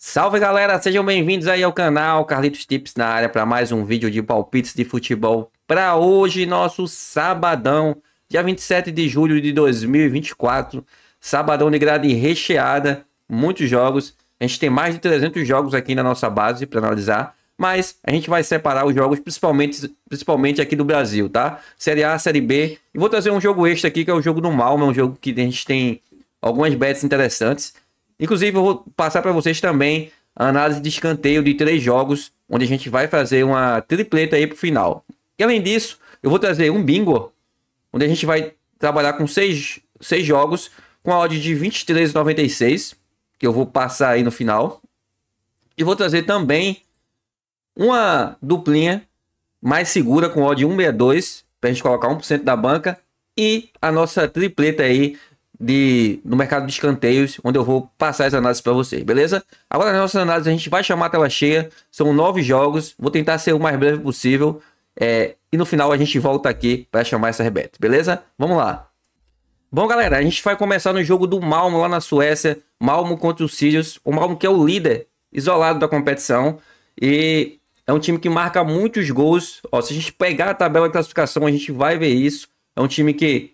Salve galera, sejam bem-vindos aí ao canal Carlitos Tips na área para mais um vídeo de palpites de futebol para hoje, nosso sabadão, dia 27 de julho de 2024, sabadão de grade recheada, muitos jogos, a gente tem mais de 300 jogos aqui na nossa base para analisar, mas a gente vai separar os jogos principalmente aqui do Brasil, tá? Série A, Série B, e vou trazer um jogo extra aqui que é o jogo do Malmo, é um jogo que a gente tem algumas bets interessantes. Inclusive, eu vou passar para vocês também a análise de escanteio de 3 jogos, onde a gente vai fazer uma tripleta aí para o final. E além disso, eu vou trazer um bingo, onde a gente vai trabalhar com 6 jogos, com a odd de 23,96, que eu vou passar aí no final. E vou trazer também uma duplinha mais segura, com odd 1,62, para a gente colocar 1% da banca. E a nossa tripleta aí, no mercado de escanteios, onde eu vou passar as análises para vocês, beleza? Agora, nas nossas análises, a gente vai chamar a tela cheia, são 9 jogos, vou tentar ser o mais breve possível, e no final a gente volta aqui para chamar essa rebete, beleza? Vamos lá. Bom, galera, a gente vai começar no jogo do Malmo lá na Suécia, Malmo contra o Sirius, o Malmo que é o líder isolado da competição, e é um time que marca muitos gols. Ó, se a gente pegar a tabela de classificação, a gente vai ver isso, é um time que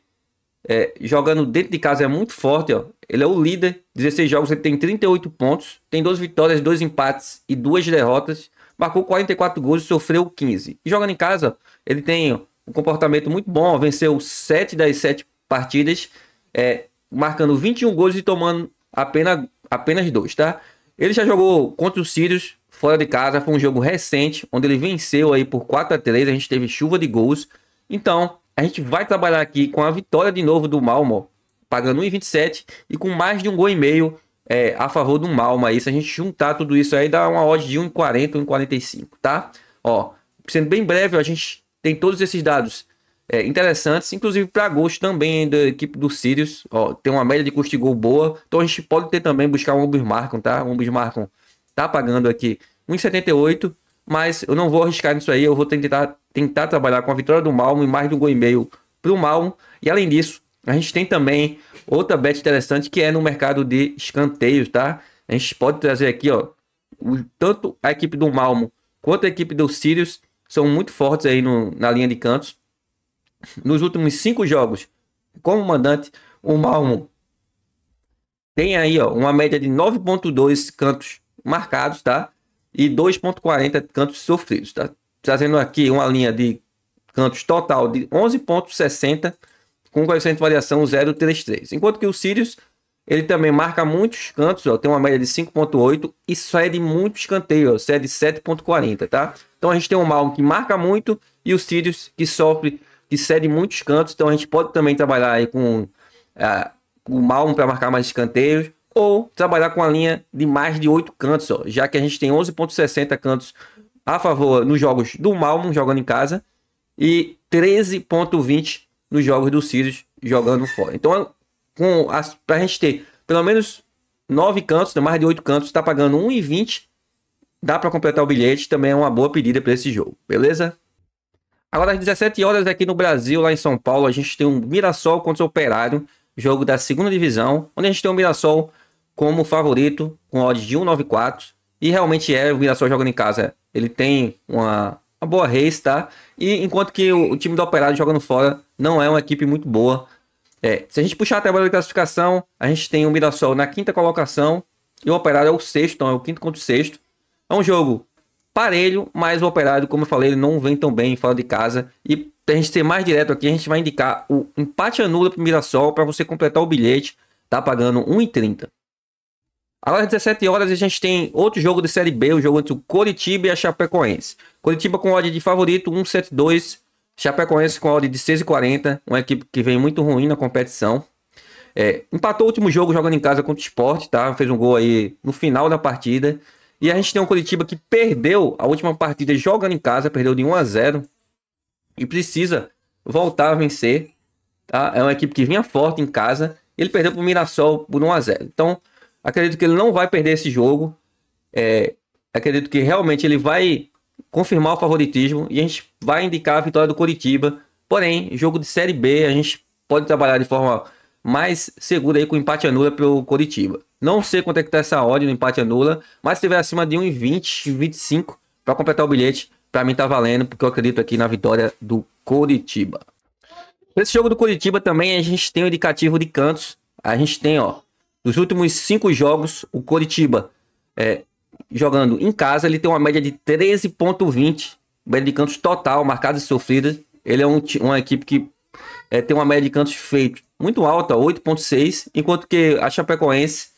jogando dentro de casa é muito forte, ó. Ele é o líder, 16 jogos, ele tem 38 pontos, tem 2 vitórias, 2 empates e 2 derrotas, marcou 44 gols e sofreu 15. E jogando em casa, ele tem um comportamento muito bom, ó. Venceu 7 das 7 partidas, marcando 21 gols e tomando apenas 2, tá? Ele já jogou contra o Sirius fora de casa, foi um jogo recente, onde ele venceu aí por 4-3, a gente teve chuva de gols. Então, a gente vai trabalhar aqui com a vitória de novo do Malmo, pagando 1,27 e com mais de 1,5 gol a favor do Malmo. Aí, se a gente juntar tudo isso aí, dá uma odd de 1,40, 1,45, tá? Ó, sendo bem breve, a gente tem todos esses dados interessantes, inclusive para gosto também da equipe do Sirius. Ó, tem uma média de custo de gol boa, então a gente pode ter também buscar um Bismarckon, tá? Um Bismarckon tá pagando aqui 1,78, mas eu não vou arriscar nisso aí, eu vou tentar trabalhar com a vitória do Malmo e mais de 1,5 gol para o Malmo. E além disso, a gente tem também outra bet interessante que é no mercado de escanteios, tá? A gente pode trazer aqui, ó, tanto a equipe do Malmo quanto a equipe do Sirius são muito fortes aí na linha de cantos. Nos últimos 5 jogos, como mandante, o Malmo tem aí, ó, uma média de 9,2 cantos marcados, tá? E 2,40 cantos sofridos, tá? Trazendo aqui uma linha de cantos total de 11,60 com coeficiente de variação 0,33. Enquanto que o Sirius, ele também marca muitos cantos, ó, tem uma média de 5,8 e cede muito escanteio, ó, cede 7,40, tá? Então a gente tem um Malmo que marca muito e o Sirius que cede muitos cantos. Então a gente pode também trabalhar aí com o Malmo para marcar mais escanteios, ou trabalhar com a linha de mais de 8 cantos, ó, já que a gente tem 11,60 cantos a favor nos jogos do Malmo jogando em casa e 13,20 nos jogos do Sirius jogando fora. Então, para a gente ter pelo menos 9 cantos, mais de 8 cantos, está pagando 1,20, dá para completar o bilhete, também é uma boa pedida para esse jogo, beleza? Agora às 17 horas aqui no Brasil, lá em São Paulo, a gente tem um Mirassol contra o Operário, jogo da segunda divisão, onde a gente tem o Mirassol como favorito, com odds de 1,94. E realmente o Mirassol jogando em casa, ele tem uma boa race, tá? E enquanto que o time do Operário jogando fora não é uma equipe muito boa. Se a gente puxar a tabela de classificação, a gente tem o Mirassol na 5ª colocação e o Operário é o 6º, então é o 5º contra o 6º. É um jogo parelho, mas o Operário, como eu falei, ele não vem tão bem fora de casa. E pra gente ser mais direto aqui, a gente vai indicar o empate anula pro Mirassol para você completar o bilhete, tá pagando 1,30. Agora às 17 horas a gente tem outro jogo de Série B, o jogo entre o Coritiba e a Chapecoense. Coritiba com odd de favorito 1,72, Chapecoense com odd de 6,40, uma equipe que vem muito ruim na competição. Empatou o último jogo jogando em casa contra o Sport, tá? Fez um gol aí no final da partida. E a gente tem um Coritiba que perdeu a última partida jogando em casa, perdeu de 1-0 e precisa voltar a vencer, tá? É uma equipe que vinha forte em casa, ele perdeu para o Mirassol por 1-0. Então, acredito que ele não vai perder esse jogo. Acredito que realmente ele vai confirmar o favoritismo e a gente vai indicar a vitória do Coritiba. Porém, jogo de Série B, a gente pode trabalhar de forma mais segura aí com empate anula para o Coritiba. Não sei quanto é que tá essa odd no empate anula, mas se tiver acima de 1,20, 1,25 para completar o bilhete, para mim tá valendo, porque eu acredito aqui na vitória do Coritiba. Esse jogo do Coritiba também a gente tem o indicativo de cantos. A gente tem, ó, dos últimos 5 jogos, o Coritiba jogando em casa, ele tem uma média de 13,20, média de cantos total, marcadas e sofridas. Ele é uma equipe que tem uma média de cantos feitos muito alta, 8,6, enquanto que a Chapecoense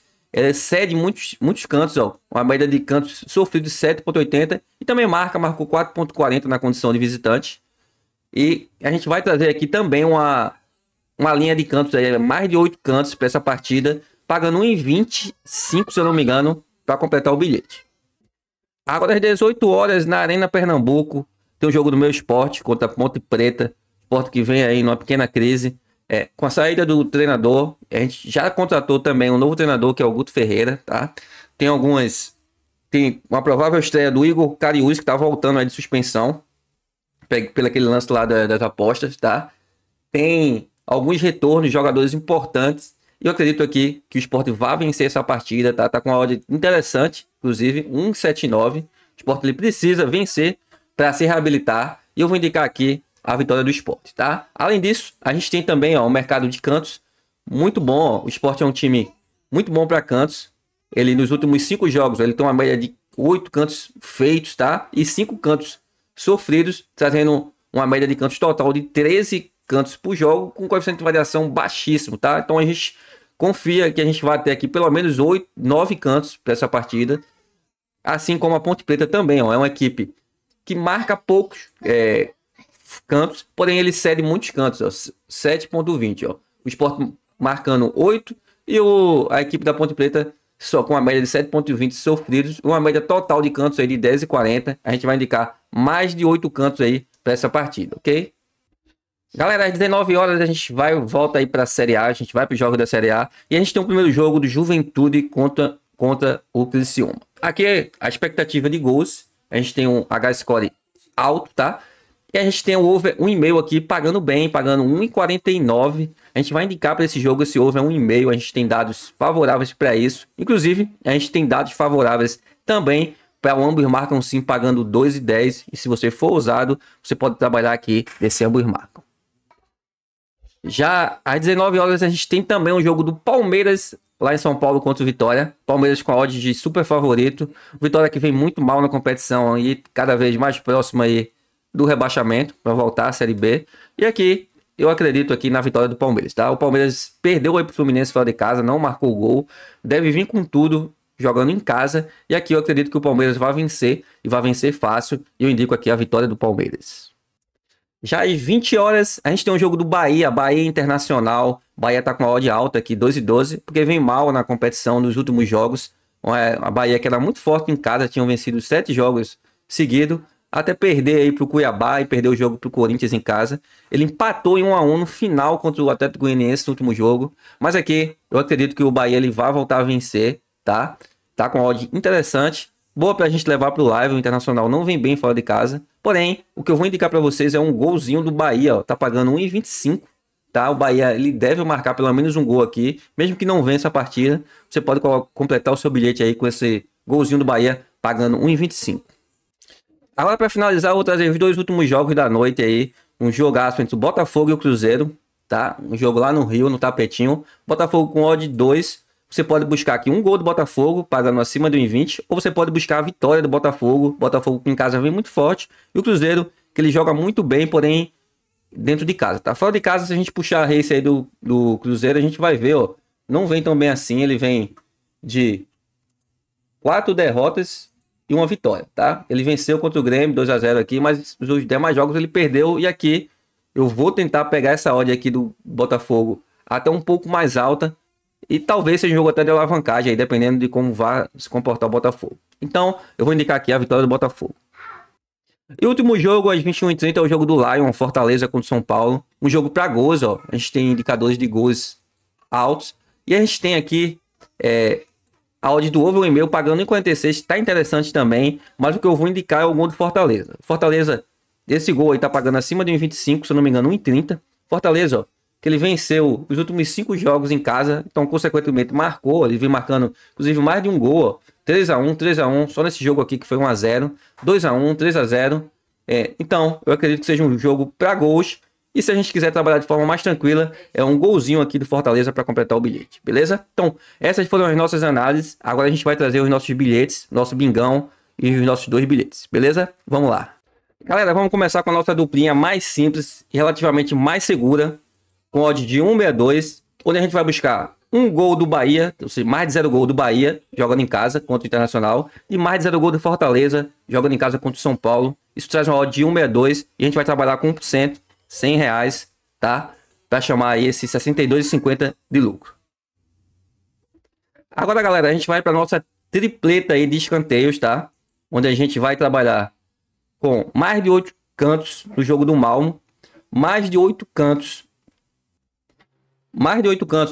cede muitos cantos, ó, uma média de cantos sofridos de 7,80 e também marcou 4,40 na condição de visitante. E a gente vai trazer aqui também uma linha de cantos, mais de 8 cantos para essa partida, pagando 1,25, se eu não me engano, para completar o bilhete. Agora às 18 horas na Arena Pernambuco, tem o jogo do meu esporte contra a Ponte Preta, esporte que vem aí numa pequena crise. Com a saída do treinador, a gente já contratou também um novo treinador, que é o Guto Ferreira, tá? Tem uma provável estreia do Igor Cariús, que tá voltando aí de suspensão, pelo aquele lance lá das apostas, tá? Tem alguns retornos de jogadores importantes, e eu acredito aqui que o Sport vai vencer essa partida, tá? Tá com uma odd interessante, inclusive 1,79. O Sport ele precisa vencer para se reabilitar, e eu vou indicar aqui a vitória do Sport, tá? Além disso, a gente tem também, ó, um mercado de cantos muito bom, ó. O Sport é um time muito bom para cantos. Ele nos últimos 5 jogos, ele tem uma média de 8 cantos feitos, tá? E 5 cantos sofridos, trazendo uma média de cantos total de 13 cantos por jogo, com coeficiente de variação baixíssimo, tá? Então a gente confia que a gente vai ter aqui pelo menos 9 cantos para essa partida. Assim como a Ponte Preta também, ó, é uma equipe que marca poucos cantos, porém ele cede muitos cantos, 7,20, ó. O Sport marcando 8 e a equipe da Ponte Preta só com uma média de 7,20 sofridos, uma média total de cantos aí de 10,40. A gente vai indicar mais de 8 cantos aí para essa partida, ok? Galera, às 19 horas a gente volta aí para a Série A, a gente vai para os jogos da Série A e a gente tem o primeiro jogo do Juventude contra o Criciúma. Aqui a expectativa de gols, a gente tem um H-score alto, tá? E a gente tem o over 1,5 aqui, pagando bem, pagando 1,49. A gente vai indicar para esse jogo esse over 1,5. A gente tem dados favoráveis para isso. Inclusive, a gente tem dados favoráveis também para o ambos marcam sim, pagando 2,10. E se você for ousado, você pode trabalhar aqui desse ambos marcam. Já às 19 horas a gente tem também o jogo do Palmeiras lá em São Paulo contra o Vitória. Palmeiras com a odd de super favorito. Vitória que vem muito mal na competição e cada vez mais próximo aí do rebaixamento para voltar à Série B. E aqui eu acredito aqui na vitória do Palmeiras, tá? O Palmeiras perdeu aí pro Fluminense fora de casa, não marcou gol, deve vir com tudo jogando em casa. E aqui eu acredito que o Palmeiras vai vencer e vai vencer fácil. E eu indico aqui a vitória do Palmeiras. Já às 20 horas a gente tem um jogo do Bahia Internacional. Bahia tá com a odd alta aqui, 2,12, porque vem mal na competição nos últimos jogos. A Bahia que era muito forte em casa, tinham vencido 7 jogos seguidos, até perder aí pro Cuiabá e perder o jogo pro Corinthians em casa. Ele empatou em 1-1 no final contra o Atlético Goianiense no último jogo. Mas aqui eu acredito que o Bahia ele vai voltar a vencer, tá? Tá com uma odd interessante, boa pra gente levar pro live. O Internacional não vem bem fora de casa. Porém, o que eu vou indicar para vocês é um golzinho do Bahia, ó. Tá pagando 1,25, tá? O Bahia ele deve marcar pelo menos um gol aqui, mesmo que não vença a partida. Você pode completar o seu bilhete aí com esse golzinho do Bahia pagando 1,25. Agora, para finalizar, eu vou trazer os 2 últimos jogos da noite aí. Um jogaço entre o Botafogo e o Cruzeiro, tá? Um jogo lá no Rio, no Tapetinho. Botafogo com odd 2. Você pode buscar aqui um gol do Botafogo, pagando acima do 1,20. Ou você pode buscar a vitória do Botafogo. Botafogo que em casa vem muito forte. E o Cruzeiro, que ele joga muito bem, porém dentro de casa, tá? Fora de casa, se a gente puxar a race aí do Cruzeiro, a gente vai ver, ó. Não vem tão bem assim. Ele vem de 4 derrotas e uma vitória, tá? Ele venceu contra o Grêmio 2-0 aqui, mas os demais jogos ele perdeu. E aqui eu vou tentar pegar essa odd aqui do Botafogo até um pouco mais alta. E talvez seja um jogo até de alavancagem aí, dependendo de como vai se comportar o Botafogo. Então, eu vou indicar aqui a vitória do Botafogo. E o último jogo, às 21h30, é o jogo do Lion, Fortaleza contra o São Paulo. Um jogo para gols, ó. A gente tem indicadores de gols altos. E a gente tem aqui a odd do over 1,5 pagando em 46, tá interessante também, mas o que eu vou indicar é o gol do Fortaleza. Fortaleza, esse gol aí tá pagando acima de 1,25, se eu não me engano, 1,30. Fortaleza, ó, que ele venceu os últimos 5 jogos em casa, então consequentemente marcou, ele vem marcando inclusive mais de um gol, ó. 3-1, 3-1, só nesse jogo aqui que foi 1-0, 2-1, 3-0. Então, eu acredito que seja um jogo para gols. E se a gente quiser trabalhar de forma mais tranquila, é um golzinho aqui do Fortaleza para completar o bilhete, beleza? Então, essas foram as nossas análises. Agora a gente vai trazer os nossos bilhetes, nosso bingão e os nossos 2 bilhetes, beleza? Vamos lá. Galera, vamos começar com a nossa duplinha mais simples e relativamente mais segura, com odd de 1,62, onde a gente vai buscar um gol do Bahia, ou seja, mais de 0 gol do Bahia, jogando em casa contra o Internacional, e mais de 0 gol do Fortaleza, jogando em casa contra o São Paulo. Isso traz uma odd de 1,62 e a gente vai trabalhar com 1%, R$100, tá? Para chamar aí esse 62,50 de lucro. Agora, galera, a gente vai para nossa tripleta aí de escanteios, tá? Onde a gente vai trabalhar com mais de 8 cantos no jogo do Malmo, mais de 8 cantos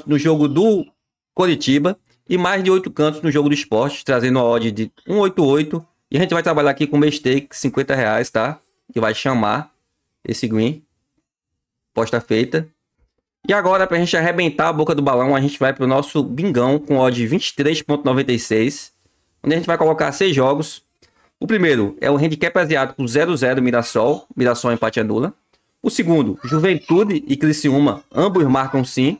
no jogo do Coritiba e mais de 8 cantos no jogo do Sport, trazendo a odd de 1,88. E a gente vai trabalhar aqui com stake R$50, tá? Que vai chamar esse green. Posta feita. E agora, para a gente arrebentar a boca do balão, a gente vai para o nosso bingão com odd 23,96, onde a gente vai colocar 6 jogos. O primeiro é o handicap asiático 0-0 Mirassol, Mirassol empate anula. O segundo, Juventude e Criciúma, ambos marcam sim.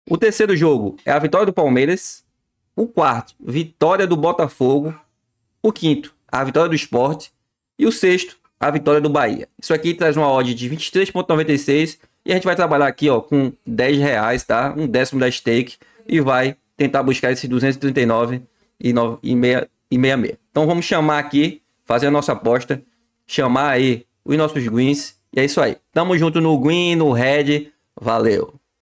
O terceiro jogo é a vitória do Palmeiras. O quarto, vitória do Botafogo. O quinto, a vitória do Sport. E o sexto, a vitória do Bahia. Isso aqui traz uma odd de 23,96 e a gente vai trabalhar aqui, ó, com R$10, tá? Um décimo da stake e vai tentar buscar esses 239,66. Então vamos chamar aqui, fazer a nossa aposta, chamar aí os nossos greens e é isso aí. Tamo junto no green, no red, valeu!